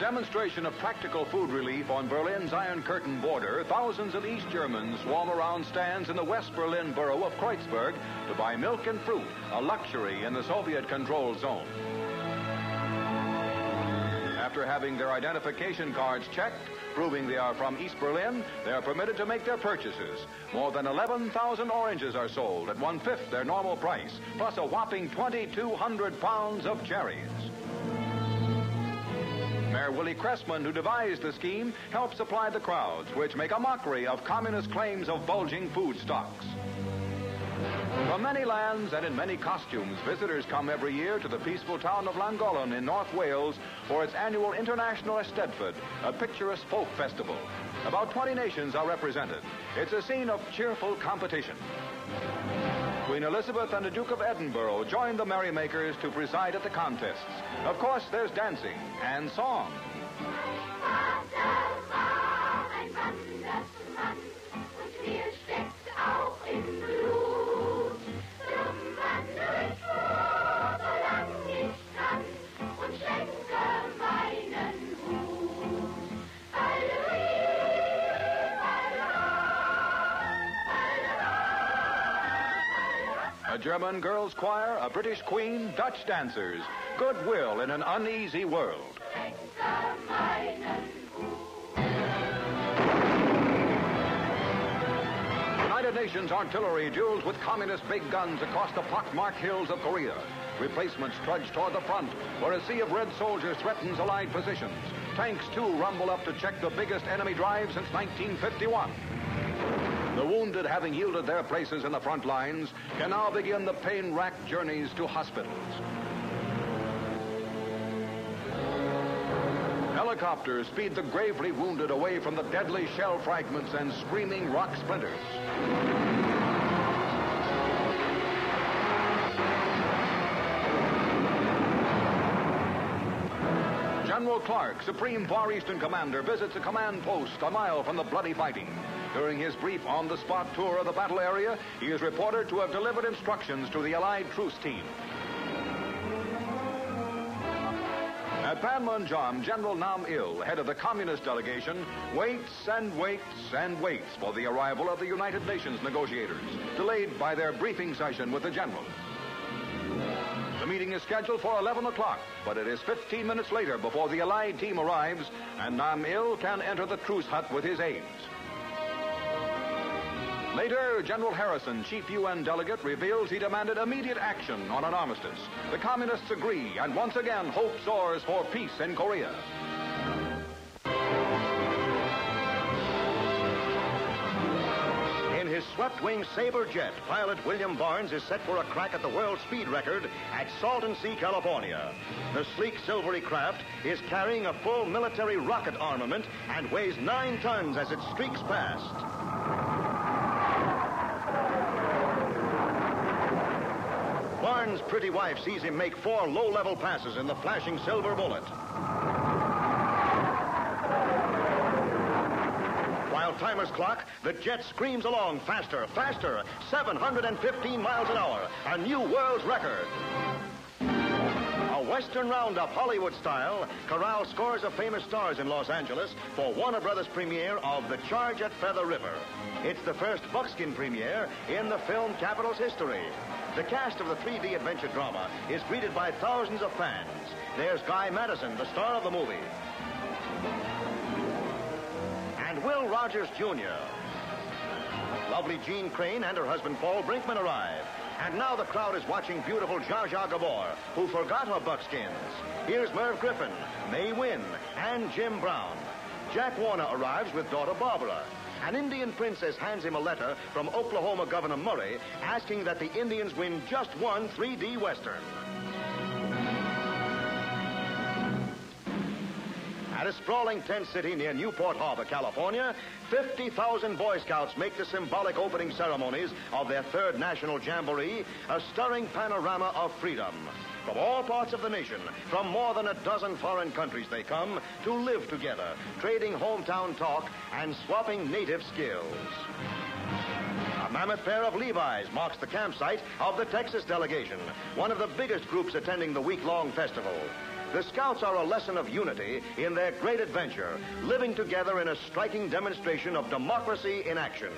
demonstration of practical food relief on Berlin's Iron Curtain border, thousands of East Germans swarm around stands in the West Berlin borough of Kreuzberg to buy milk and fruit, a luxury in the Soviet-controlled zone. After having their identification cards checked, proving they are from East Berlin, they are permitted to make their purchases. More than 11,000 oranges are sold at 1/5 their normal price, plus a whopping 2,200 pounds of cherries. Mayor Willie Cressman, who devised the scheme, helped supply the crowds, which make a mockery of communist claims of bulging food stocks. From many lands and in many costumes, visitors come every year to the peaceful town of Langolen in North Wales for its annual International EISTEDDFOD, a picturesque folk festival. About 20 nations are represented. It's a scene of cheerful competition. Queen Elizabeth and the Duke of Edinburgh join the merrymakers to preside at the contests. Of course, there's dancing and song. A German girls' choir, a British queen, Dutch dancers. Goodwill in an uneasy world. United Nations artillery duels with communist big guns across the pockmarked hills of Korea. Replacements trudge toward the front, where a sea of red soldiers threatens Allied positions. Tanks, too, rumble up to check the biggest enemy drive since 1951. The wounded, having yielded their places in the front lines, can now begin the pain-racked journeys to hospitals. Helicopters speed the gravely wounded away from the deadly shell fragments and screaming rock splinters. General Clark, Supreme Far Eastern Commander, visits a command post a mile from the bloody fighting. During his brief on-the-spot tour of the battle area, he is reported to have delivered instructions to the Allied truce team. At Panmunjom, General Nam Il, head of the communist delegation, waits and waits and waits for the arrival of the United Nations negotiators, delayed by their briefing session with the general. The meeting is scheduled for 11 o'clock, but it is 15 minutes later before the Allied team arrives, and Nam Il can enter the truce hut with his aides. Later, General Harrison, chief UN delegate, reveals he demanded immediate action on an armistice. The communists agree, and once again, hope soars for peace in Korea. In his swept-wing Sabre jet, pilot William Barnes is set for a crack at the world speed record at Salton Sea, California. The sleek, silvery craft is carrying a full military rocket armament and weighs 9 tons as it streaks past. Barnes' pretty wife sees him make 4 low-level passes in the flashing silver bullet. While timers clock, the jet screams along faster, faster, 715 miles an hour, a new world's record. A Western roundup, Hollywood style, corrals scores of famous stars in Los Angeles for Warner Brothers premiere of The Charge at Feather River. It's the first buckskin premiere in the film capital's history. The cast of the 3D adventure drama is greeted by thousands of fans. There's Guy Madison, the star of the movie. And Will Rogers Jr. Lovely Jean Crane and her husband Paul Brinkman arrive. And now the crowd is watching beautiful Zsa Zsa Gabor, who forgot her buckskins. Here's Merv Griffin, May Wynn, and Jim Brown. Jack Warner arrives with daughter Barbara. An Indian princess hands him a letter from Oklahoma Governor Murray asking that the Indians win just one 3D Western. At a sprawling tent city near Newport Harbor, California, 50,000 Boy Scouts make the symbolic opening ceremonies of their 3rd National Jamboree a stirring panorama of freedom. From all parts of the nation, from more than a dozen foreign countries they come to live together, trading hometown talk and swapping native skills. A mammoth pair of Levi's marks the campsite of the Texas delegation, one of the biggest groups attending the week-long festival. The Scouts are a lesson of unity in their great adventure, living together in a striking demonstration of democracy in action.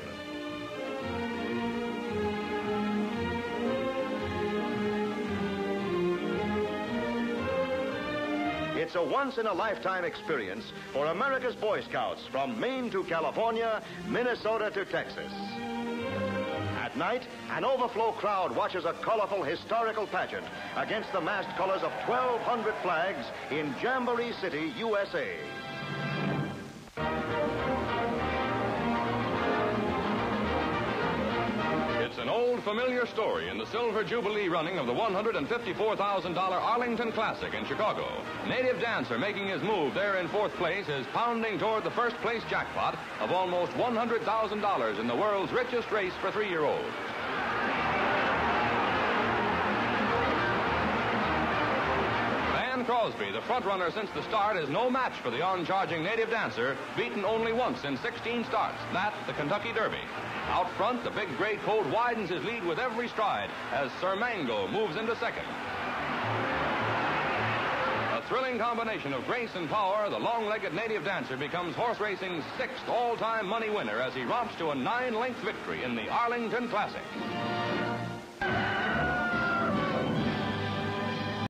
It's a once-in-a-lifetime experience for America's Boy Scouts from Maine to California, Minnesota to Texas. At night, an overflow crowd watches a colorful historical pageant against the massed colors of 1,200 flags in Jamboree City, USA. It's an old familiar story in the Silver Jubilee running of the $154,000 Arlington Classic in Chicago. Native Dancer, making his move there in fourth place, is pounding toward the first place jackpot of almost $100,000 in the world's richest race for 3-year-olds. Crosby, the front-runner since the start, is no match for the on-charging Native Dancer, beaten only once in 16 starts, that the Kentucky Derby. Out front, the big gray colt widens his lead with every stride as Sir Mango moves into second. A thrilling combination of grace and power, the long-legged Native Dancer becomes horse racing's 6th all-time money winner as he romps to a 9-length victory in the Arlington Classic.